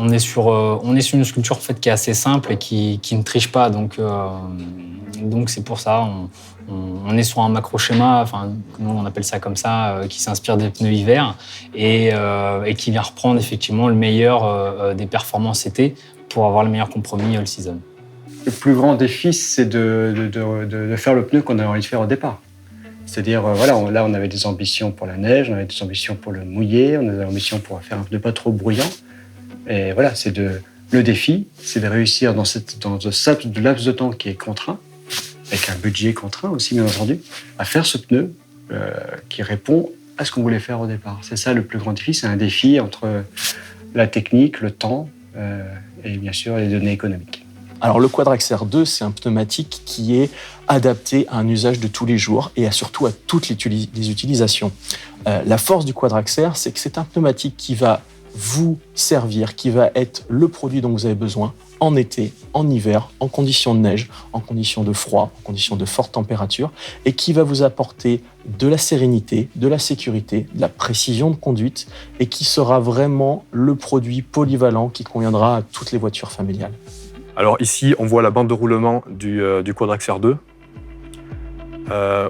On est sur une sculpture en fait, qui est assez simple et qui ne triche pas. Donc c'est pour ça. On est sur un macro-schéma, enfin, nous on appelle ça comme ça, qui s'inspire des pneus hiver et qui vient reprendre effectivement le meilleur des performances été pour avoir le meilleur compromis all-season. Le plus grand défi, c'est de faire le pneu qu'on avait envie de faire au départ. C'est-à-dire, là, on avait des ambitions pour la neige, on avait des ambitions pour le mouillé, on avait des ambitions pour faire un pneu pas trop bruyant. Et voilà, le défi, c'est de réussir dans ce laps de temps qui est contraint, avec un budget contraint aussi, bien entendu, à faire ce pneu qui répond à ce qu'on voulait faire au départ. C'est ça le plus grand défi, c'est un défi entre la technique, le temps et bien sûr les données économiques. Alors le Quadraxer 2, c'est un pneumatique qui est adapté à un usage de tous les jours et surtout à toutes les utilisations. La force du Quadraxer, c'est que c'est un pneumatique qui va vous servir, qui va être le produit dont vous avez besoin en été, en hiver, en conditions de neige, en conditions de froid, en conditions de forte température, et qui va vous apporter de la sérénité, de la sécurité, de la précision de conduite, et qui sera vraiment le produit polyvalent qui conviendra à toutes les voitures familiales. Alors ici, on voit la bande de roulement du Quadraxer 2,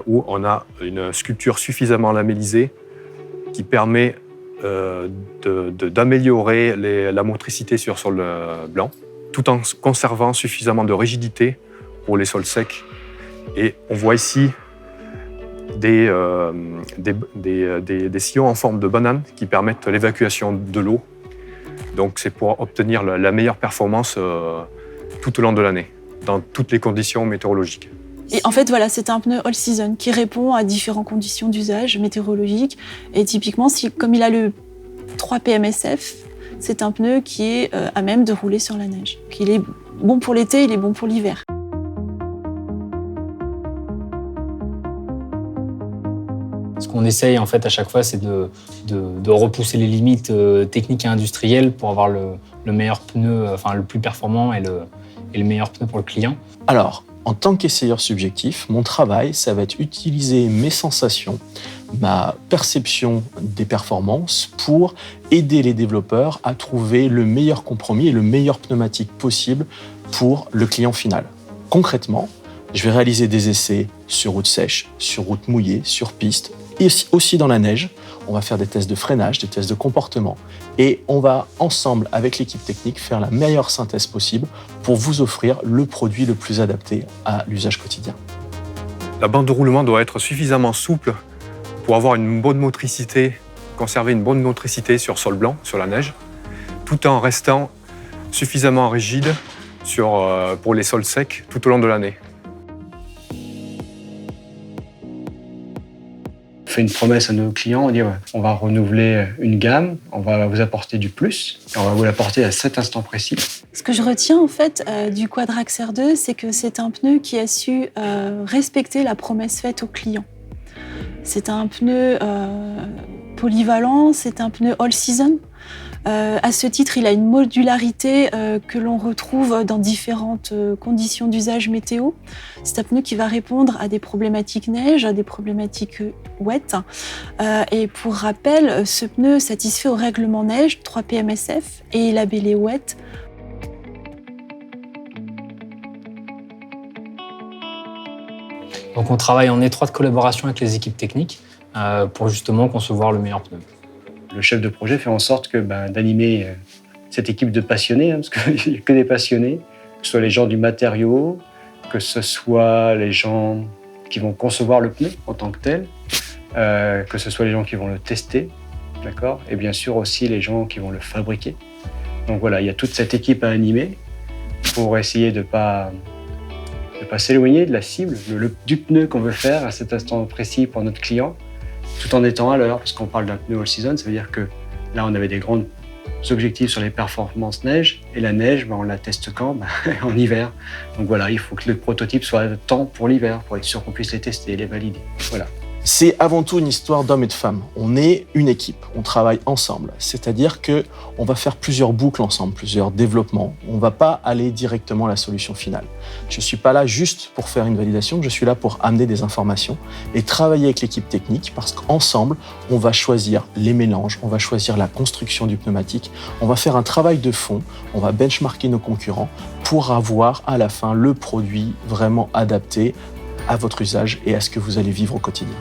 où on a une sculpture suffisamment lamellisée qui permet d'améliorer la motricité sur sol blanc, tout en conservant suffisamment de rigidité pour les sols secs. Et on voit ici des sillons en forme de banane qui permettent l'évacuation de l'eau. Donc c'est pour obtenir la meilleure performance tout au long de l'année, dans toutes les conditions météorologiques. Et en fait, voilà, c'est un pneu all-season qui répond à différentes conditions d'usage météorologiques. Et typiquement, comme il a le 3 PMSF, c'est un pneu qui est à même de rouler sur la neige. Il est bon pour l'été, il est bon pour l'hiver. Ce qu'on essaye en fait à chaque fois, c'est de repousser les limites techniques et industrielles pour avoir le meilleur pneu, enfin le plus performant et le meilleur pneu pour le client. Alors, en tant qu'essayeur subjectif, mon travail, ça va être utiliser mes sensations, ma perception des performances pour aider les développeurs à trouver le meilleur compromis et le meilleur pneumatique possible pour le client final. Concrètement, je vais réaliser des essais sur route sèche, sur route mouillée, sur piste, et aussi dans la neige. On va faire des tests de freinage, des tests de comportement. Et on va ensemble, avec l'équipe technique, faire la meilleure synthèse possible pour vous offrir le produit le plus adapté à l'usage quotidien. La bande de roulement doit être suffisamment souple pour avoir une bonne motricité, conserver une bonne motricité sur sol blanc, sur la neige, tout en restant suffisamment rigide pour les sols secs tout au long de l'année. On fait une promesse à nos clients, on dit on va renouveler une gamme, on va vous apporter du plus, et on va vous l'apporter à cet instant précis. Ce que je retiens en fait du Quadraxer 2, c'est que c'est un pneu qui a su respecter la promesse faite au client. C'est un pneu polyvalent, c'est un pneu all-season. À ce titre, il a une modularité que l'on retrouve dans différentes conditions d'usage météo. C'est un pneu qui va répondre à des problématiques neige, à des problématiques wet. Et pour rappel, ce pneu satisfait au règlement neige 3 PMSF et est labellé wet. Donc on travaille en étroite collaboration avec les équipes techniques pour justement concevoir le meilleur pneu. Le chef de projet fait en sorte d'animer cette équipe de passionnés, parce qu'il n'y a que des passionnés, que ce soit les gens du matériau, que ce soit les gens qui vont concevoir le pneu en tant que tel, que ce soit les gens qui vont le tester, d'accord, et bien sûr aussi les gens qui vont le fabriquer. Donc voilà, il y a toute cette équipe à animer pour essayer de pas s'éloigner de la cible, du pneu qu'on veut faire à cet instant précis pour notre client, tout en étant à l'heure, parce qu'on parle d'un pneu all-season, ça veut dire que là, on avait des grands objectifs sur les performances neige, et la neige, on la teste quand ? En hiver. Donc voilà, il faut que le prototype soit à temps pour l'hiver, pour être sûr qu'on puisse les tester et les valider. Voilà. C'est avant tout une histoire d'hommes et de femmes. On est une équipe, on travaille ensemble. C'est-à-dire qu'on va faire plusieurs boucles ensemble, plusieurs développements. On ne va pas aller directement à la solution finale. Je ne suis pas là juste pour faire une validation, je suis là pour amener des informations et travailler avec l'équipe technique parce qu'ensemble, on va choisir les mélanges, on va choisir la construction du pneumatique, on va faire un travail de fond, on va benchmarker nos concurrents pour avoir à la fin le produit vraiment adapté à votre usage et à ce que vous allez vivre au quotidien.